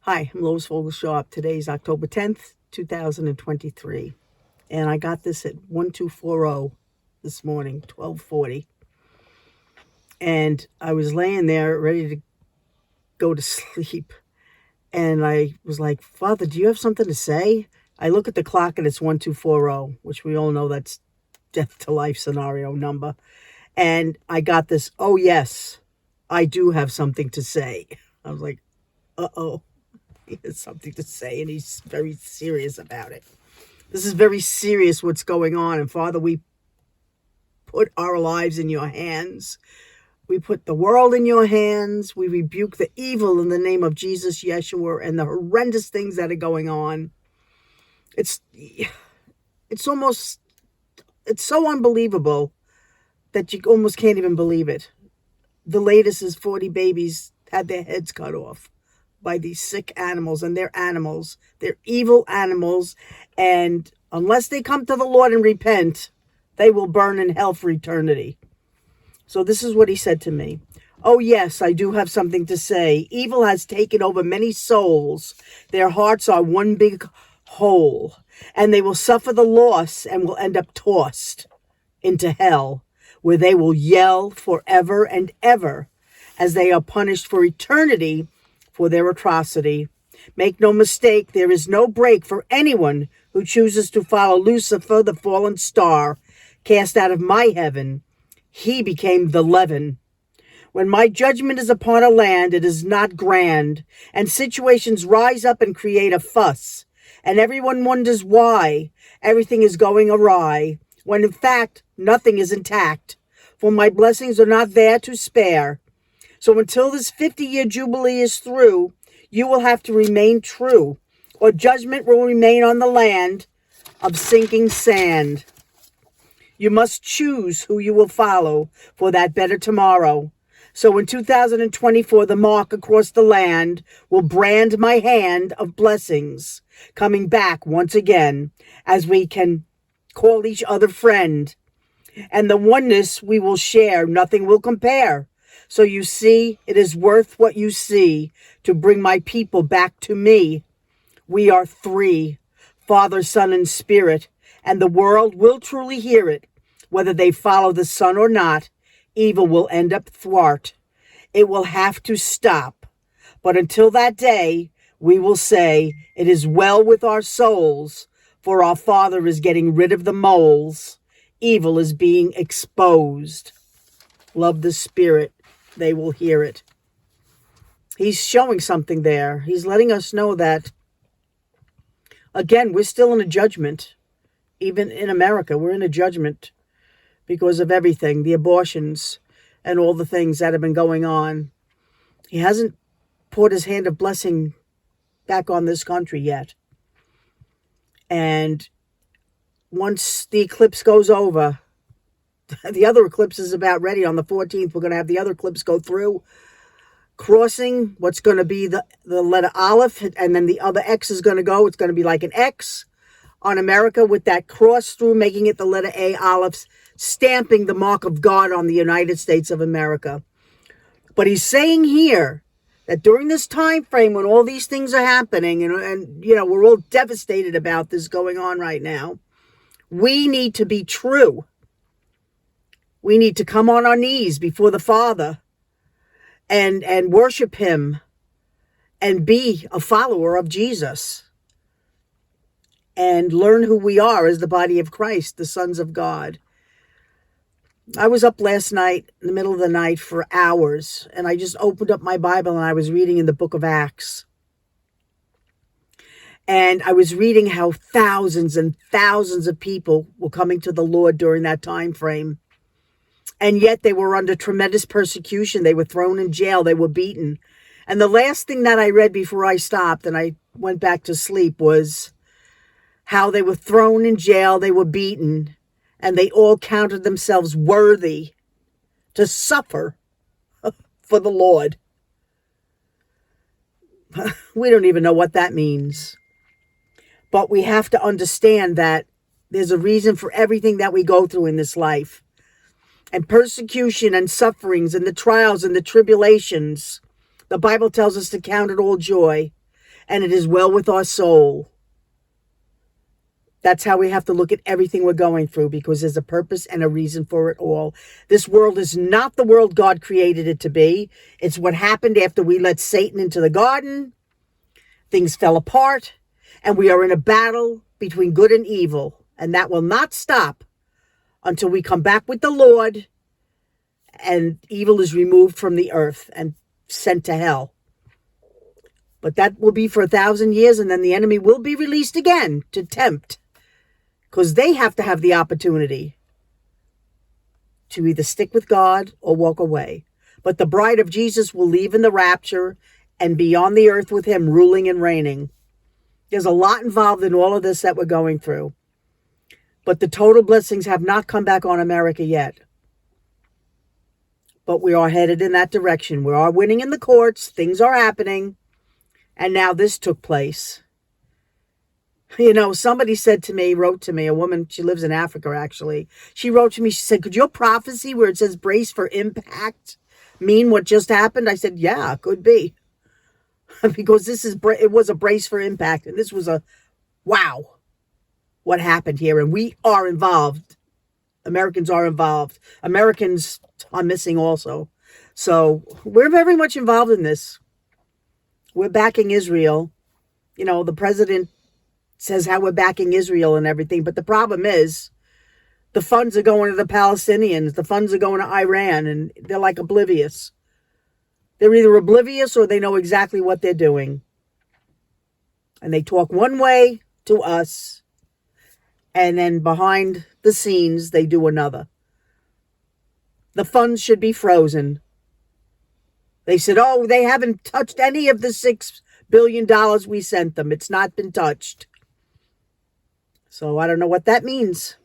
Hi, I'm Lois Vogel-Sharp. Today's October 10th, 2023. And I got this at 1240 this morning, 1240. And I was laying there ready to go to sleep. And I was like, Father, do you have something to say? I look at the clock and it's 1240, which we all know that's death to life scenario number. And I got this, oh yes, I do have something to say. I was like, uh-oh. He has something to say, and he's very serious about it. This is very serious what's going on. And Father, we put our lives in your hands. We put the world in your hands. We rebuke the evil in the name of Jesus, Yeshua, and the horrendous things that are going on. It's so unbelievable that you almost can't even believe it. The latest is 40 babies had their heads cut off by these sick animals, and they're animals. They're evil animals, and unless they come to the Lord and repent, they will burn in hell for eternity. So this is what he said to me. Oh yes, I do have something to say. Evil has taken over many souls. Their hearts are one big hole, and they will suffer the loss and will end up tossed into hell, where they will yell forever and ever as they are punished for eternity for their atrocity. Make no mistake, there is no break for anyone who chooses to follow Lucifer, the fallen star, cast out of my heaven. He became the leaven. When my judgment is upon a land, it is not grand, and situations rise up and create a fuss, and everyone wonders why everything is going awry, when in fact nothing is intact, for my blessings are not there to spare. So until this 50-year jubilee is through, you will have to remain true, or judgment will remain on the land of sinking sand. You must choose who you will follow for that better tomorrow. So in 2024, the mark across the land will brand my hand of blessings, coming back once again, as we can call each other friend. And the oneness we will share, nothing will compare. So you see, it is worth what you see to bring my people back to me. We are three, Father, Son, and Spirit, and the world will truly hear it. Whether they follow the Son or not, evil will end up thwart. It will have to stop. But until that day, we will say, it is well with our souls, for our Father is getting rid of the moles. Evil is being exposed. Love the Spirit. They will hear it. He's showing something there. He's letting us know that, again, we're still in a judgment. Even in America, we're in a judgment because of everything, the abortions and all the things that have been going on. He hasn't poured his hand of blessing back on this country yet. And once the eclipse goes over, the other eclipse is about ready on the 14th. We're going to have the other eclipse go through, crossing what's going to be the letter Aleph, and then the other X is going to go. It's going to be like an X on America with that cross through, making it the letter A, Aleph, stamping the mark of God on the United States of America. But he's saying here that during this time frame when all these things are happening, and you know, we're all devastated about this going on right now, we need to be true. We need to come on our knees before the Father and worship him and be a follower of Jesus and learn who we are as the body of Christ, the sons of God. I was up last night in the middle of the night for hours, and I just opened up my Bible and I was reading in the book of Acts. And I was reading how thousands and thousands of people were coming to the Lord during that time frame. And yet they were under tremendous persecution. They were thrown in jail. They were beaten. And the last thing that I read before I stopped and I went back to sleep was how they were thrown in jail. They were beaten. And they all counted themselves worthy to suffer for the Lord. We don't even know what that means. But we have to understand that there's a reason for everything that we go through in this life. And persecution and sufferings and the trials and the tribulations, the Bible tells us to count it all joy. and it is well with our soul. That's how we have to look at everything we're going through, because there's a purpose and a reason for it all. This world is not the world God created it to be. It's what happened after we let Satan into the garden. Things fell apart, and we are in a battle between good and evil, and that will not stop until we come back with the Lord and evil is removed from the earth and sent to hell. But that will be for 1,000 years, and then the enemy will be released again to tempt, because they have to have the opportunity to either stick with God or walk away. But the bride of Jesus will leave in the rapture and be on the earth with him, ruling and reigning. There's a lot involved in all of this that we're going through. But the total blessings have not come back on America yet. But we are headed in that direction. We are winning in the courts. Things are happening. And now this took place. You know, somebody wrote to me, a woman, she lives in Africa actually. She wrote to me, she said, could your prophecy where it says brace for impact mean what just happened? I said, yeah, could be. Because it was a brace for impact. And this was a, wow, what happened here. And we are involved. Americans are involved. Americans are missing also. So we're very much involved in this. We're backing Israel. You know, the president says how we're backing Israel and everything. But the problem is the funds are going to the Palestinians. The funds are going to Iran. And they're like oblivious. They're either oblivious or they know exactly what they're doing. And they talk one way to us. And then behind the scenes, they do another. The funds should be frozen. They said, oh, they haven't touched any of the $6 billion we sent them. It's not been touched. So I don't know what that means.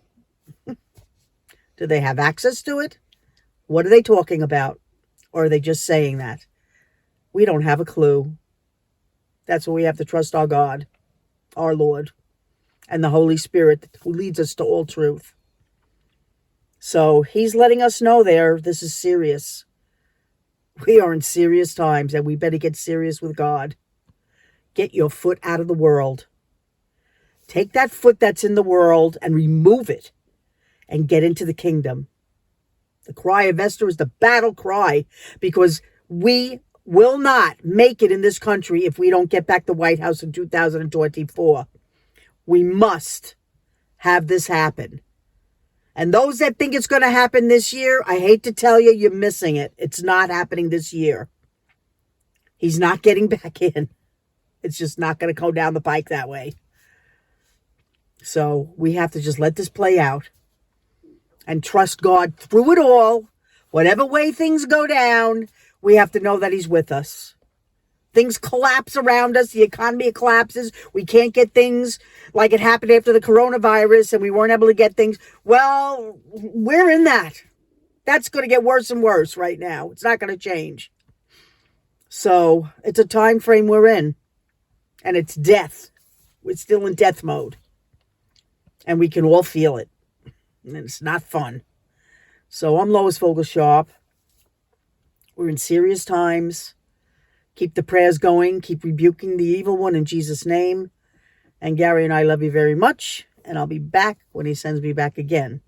Do they have access to it? What are they talking about? Or are they just saying that? We don't have a clue. That's why we have to trust our God, our Lord, and the Holy Spirit who leads us to all truth. So he's letting us know this is serious. We are in serious times, and we better get serious with God. Get your foot out of the world. Take that foot that's in the world and remove it and get into the kingdom. The cry of Esther is the battle cry, because we will not make it in this country if we don't get back the White House in 2024. We must have this happen. And those that think it's going to happen this year, I hate to tell you, you're missing it. It's not happening this year. He's not getting back in. It's just not going to go down the pike that way. So we have to just let this play out and trust God through it all. Whatever way things go down, we have to know that he's with us. Things collapse around us. The economy collapses. We can't get things like it happened after the coronavirus and we weren't able to get things. Well, we're in that. That's going to get worse and worse right now. It's not going to change. So it's a time frame we're in. And it's death. We're still in death mode. And we can all feel it. And it's not fun. So I'm Lois Vogel-Sharp. We're in serious times. Keep the prayers going. Keep rebuking the evil one in Jesus' name. And Gary and I love you very much. And I'll be back when he sends me back again.